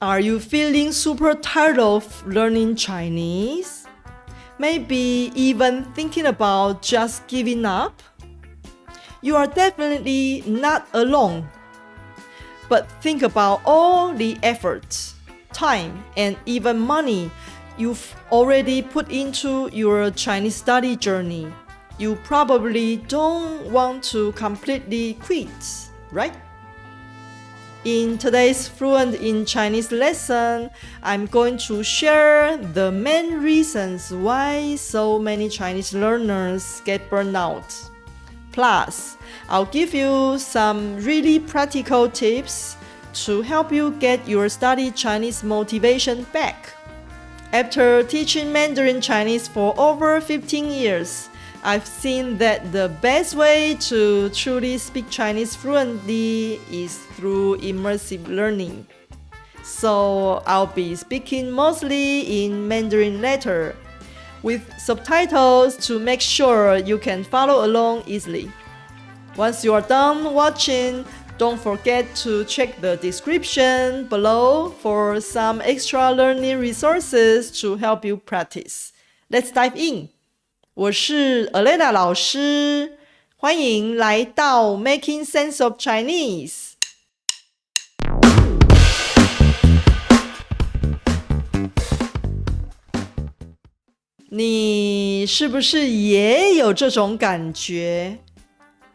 Are you feeling super tired of learning Chinese? Maybe even thinking about just giving up? You are definitely not alone. But think about all the effort, time, and even money you've already put into your Chinese study journey. You probably don't want to completely quit, right? In today's Fluent in Chinese lesson, I'm going to share the main reasons why so many Chinese learners get burned out. Plus, I'll give you some really practical tips to help you get your study Chinese motivation back. After teaching Mandarin Chinese for over 15 years, I've seen that the best way to truly speak Chinese fluently is through immersive learning. So I'll be speaking mostly in Mandarin later, with subtitles to make sure you can follow along easily. Once you are done watching, don't forget to check the description below for some extra learning resources to help you practice. Let's dive in. 我是 Elena 老师，欢迎来到 Making Sense of Chinese。你是不是也有这种感觉？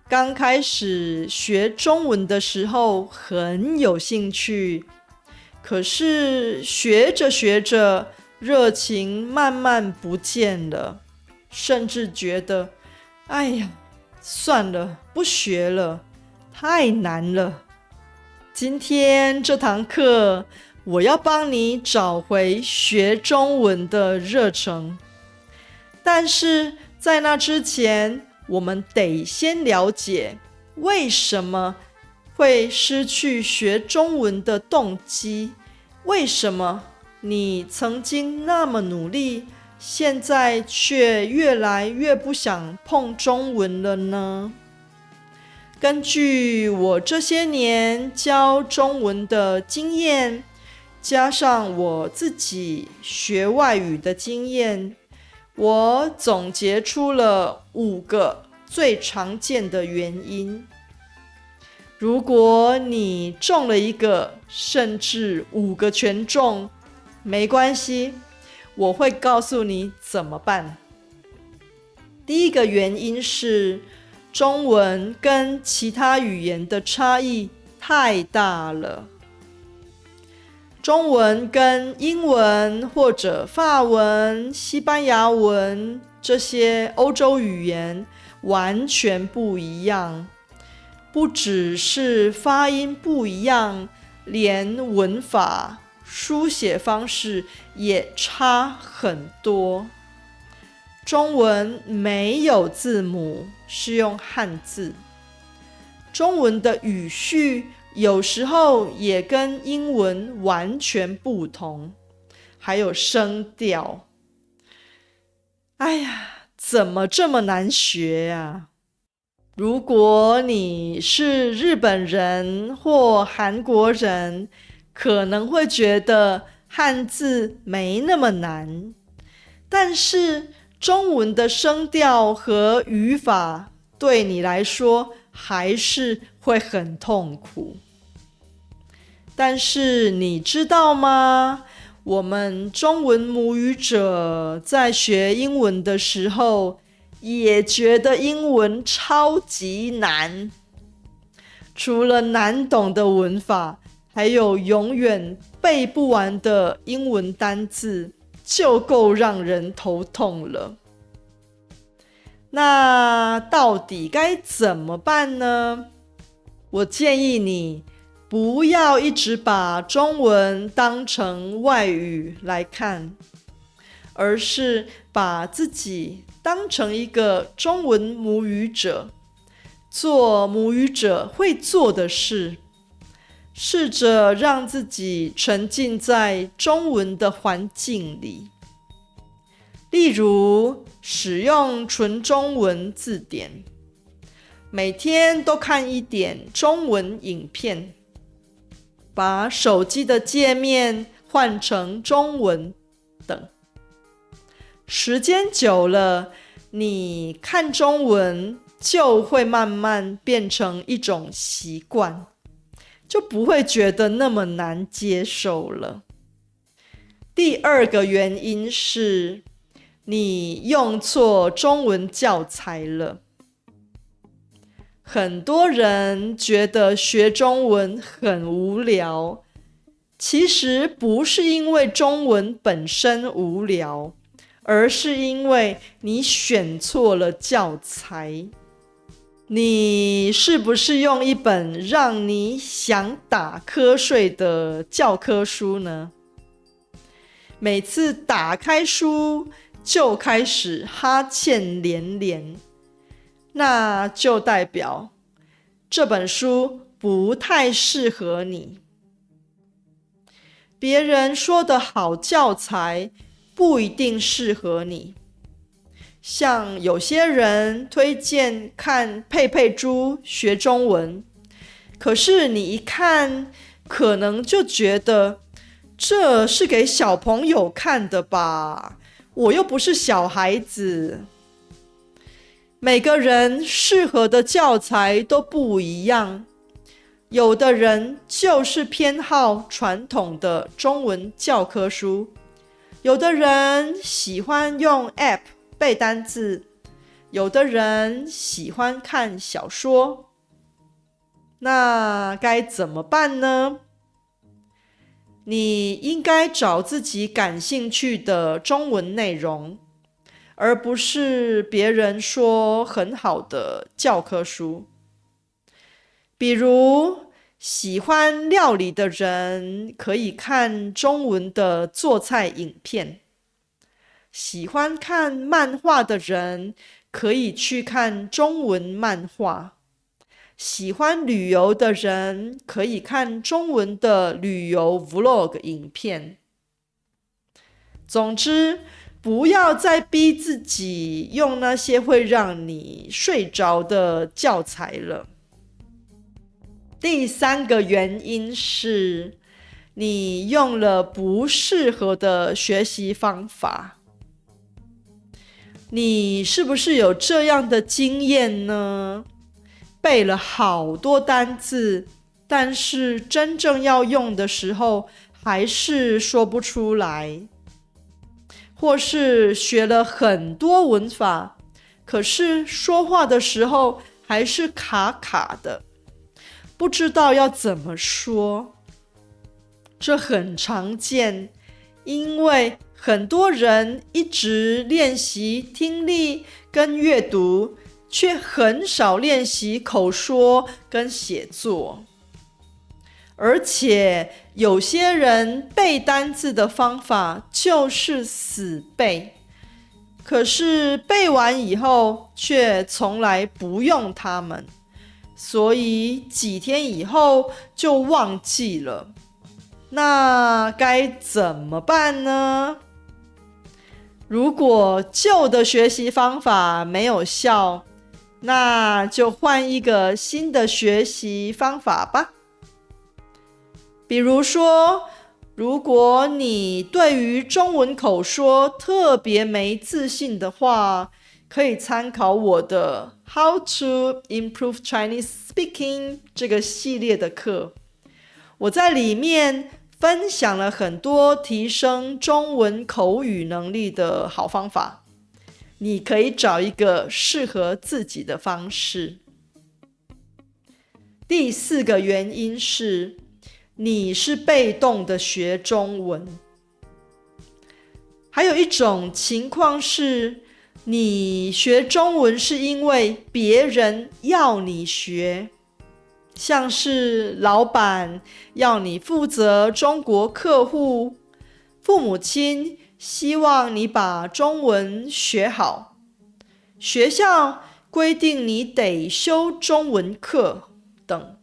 刚开始学中文的时候很有兴趣，可是学着学着，热情慢慢不见了。甚至觉得，哎呀，算了，不学了，太难了。今天这堂课，我要帮你找回学中文的热忱。但是在那之前，我们得先了解为什么会失去学中文的动机，为什么你曾经那么努力，现在却越来越不想碰中文了呢？根据我这些年教中文的经验，加上我自己学外语的经验，我总结出了5个最常见的原因。如果你中了1个，甚至5个全中，没关系，我会告诉你怎么办。第一个原因是中文跟其他语言的差异太大了。中文跟英文或者法文、西班牙文这些欧洲语言完全不一样，不只是发音不一样，连文法、书写方式也差很多。中文没有字母，是用汉字。中文的语序有时候也跟英文完全不同，还有声调。哎呀，怎么这么难学啊？如果你是日本人或韩国人，可能会觉得汉字没那么难，但是中文的声调和语法对你来说还是会很痛苦。但是你知道吗？我们中文母语者在学英文的时候，也觉得英文超级难。除了难懂的文法，还有永远背不完的英文单字，就够让人头痛了。那到底该怎么办呢？我建议你不要一直把中文当成外语来看，而是把自己当成一个中文母语者，做母语者会做的事，试着让自己沉浸在中文的环境里。例如，使用纯中文字典，每天都看一点中文影片，把手机的界面换成中文等。时间久了，你看中文就会慢慢变成一种习惯，就不会觉得那么难接受了。第二个原因是你用错中文教材了。很多人觉得学中文很无聊，其实不是因为中文本身无聊，而是因为你选错了教材。你是不是用一本让你想打瞌睡的教科书呢？每次打开书就开始哈欠连连，那就代表这本书不太适合你。别人说的好教材不一定适合你。像有些人推荐看佩佩猪学中文，可是你一看，可能就觉得这是给小朋友看的吧，我又不是小孩子。每个人适合的教材都不一样，有的人就是偏好传统的中文教科书，有的人喜欢用 App 背单字，有的人喜欢看小说。那该怎么办呢？你应该找自己感兴趣的中文内容，而不是别人说很好的教科书。比如，喜欢料理的人可以看中文的做菜影片，喜欢看漫画的人可以去看中文漫画，喜欢旅游的人可以看中文的旅游 vlog 影片。总之，不要再逼自己用那些会让你睡着的教材了。第三个原因是，你用了不适合的学习方法。你是不是有这样的经验呢？背了好多单字，但是真正要用的时候，还是说不出来。或是学了很多文法，可是说话的时候还是卡卡的，不知道要怎么说。这很常见，因为很多人一直练习听力跟阅读，却很少练习口说跟写作。而且有些人背单字的方法就是死背，可是背完以后却从来不用它们，所以几天以后就忘记了。那该怎么办呢？如果旧的学习方法没有效，那就换一个新的学习方法吧。比如说，如果你对于中文口说特别没自信的话，可以参考我的 How to Improve Chinese Speaking 这个系列的课。我在里面分享了很多提升中文口语能力的好方法，你可以找一个适合自己的方式。第四个原因是，你是被动的学中文。还有一种情况是，你学中文是因为别人要你学，像是老板要你负责中国客户，父母亲希望你把中文学好，学校规定你得修中文课等。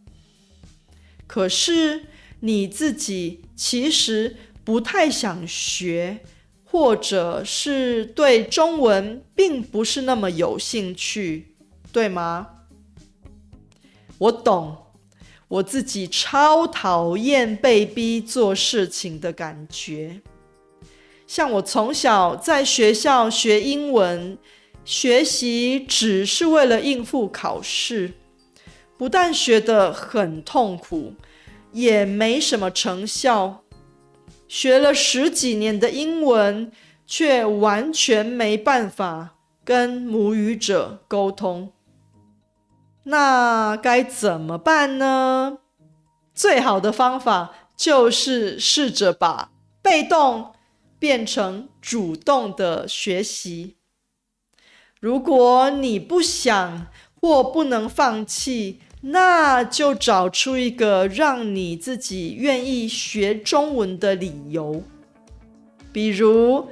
可是你自己其实不太想学，或者是对中文并不是那么有兴趣，对吗？我懂，我自己超讨厌被逼做事情的感觉。像我从小在学校学英文，学习只是为了应付考试，不但学得很痛苦，也没什么成效。学了10几年的英文，却完全没办法跟母语者沟通。那该怎么办呢？最好的方法就是试着把被动变成主动的学习。如果你不想或不能放弃，那就找出一个让你自己愿意学中文的理由。比如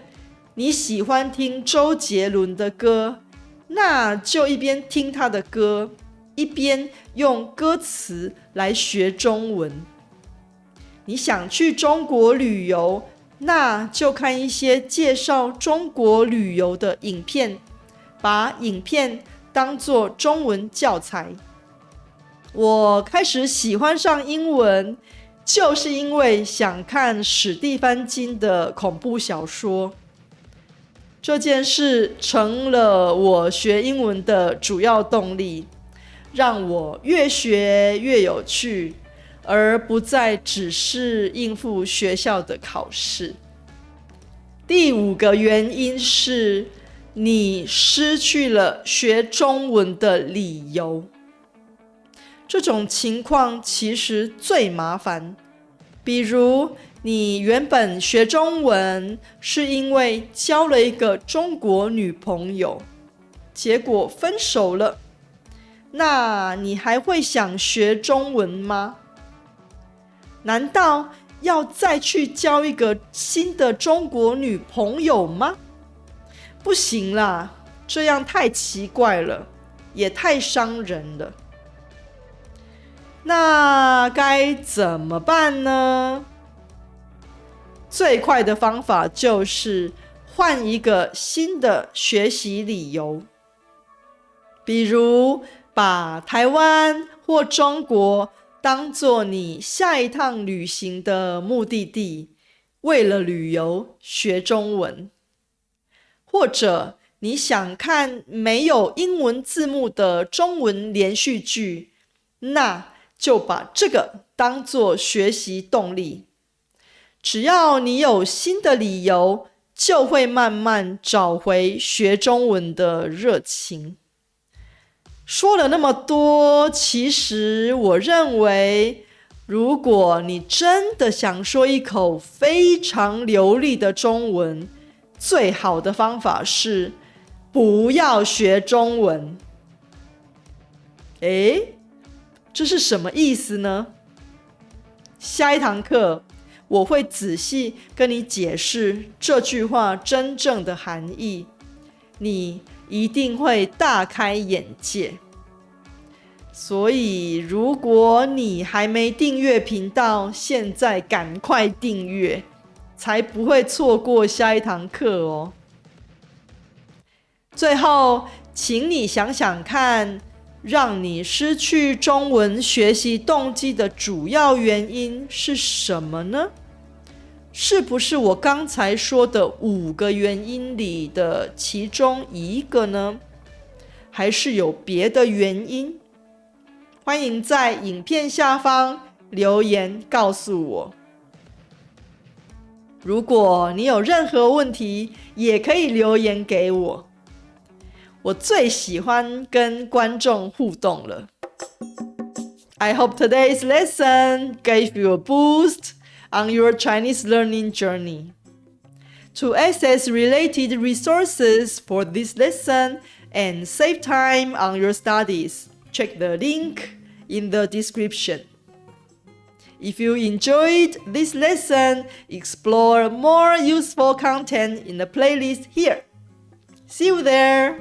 你喜欢听周杰伦的歌，那就一边听他的歌，一边用歌词来学中文。你想去中国旅游，那就看一些介绍中国旅游的影片，把影片当作中文教材。我开始喜欢上英文，就是因为想看史蒂芬金的恐怖小说。这件事成了我学英文的主要动力，让我越学越有趣，而不再只是应付学校的考试。第5个原因是，你失去了学中文的理由。这种情况其实最麻烦。比如你原本学中文是因为交了一个中国女朋友，结果分手了，那你还会想学中文吗？难道要再去交一个新的中国女朋友吗？不行啦，这样太奇怪了，也太伤人了。那该怎么办呢？最快的方法就是换一个新的学习理由，比如把台湾或中国当作你下一趟旅行的目的地，为了旅游学中文。或者你想看没有英文字幕的中文连续剧，那就把这个当作学习动力。只要你有新的理由，就会慢慢找回学中文的热情。说了那么多，其实我认为，如果你真的想说一口非常流利的中文，最好的方法是不要学中文。这是什么意思呢？下一堂课我会仔细跟你解释这句话真正的含义，你一定会大开眼界。所以如果你还没订阅频道，现在赶快订阅，才不会错过下一堂课哦。最后，请你想想看，让你失去中文学习动机的主要原因是什么呢？是不是我刚才说的5个原因里的其中一个呢？还是有别的原因？欢迎在影片下方留言告诉我。如果你有任何问题，也可以留言给我。我最喜欢跟观众互动了。I hope today's lesson gave you a boost on your Chinese learning journey. To access related resources for this lesson and save time on your studies, check the link in the description. If you enjoyed this lesson, explore more useful content in the playlist here. See you there!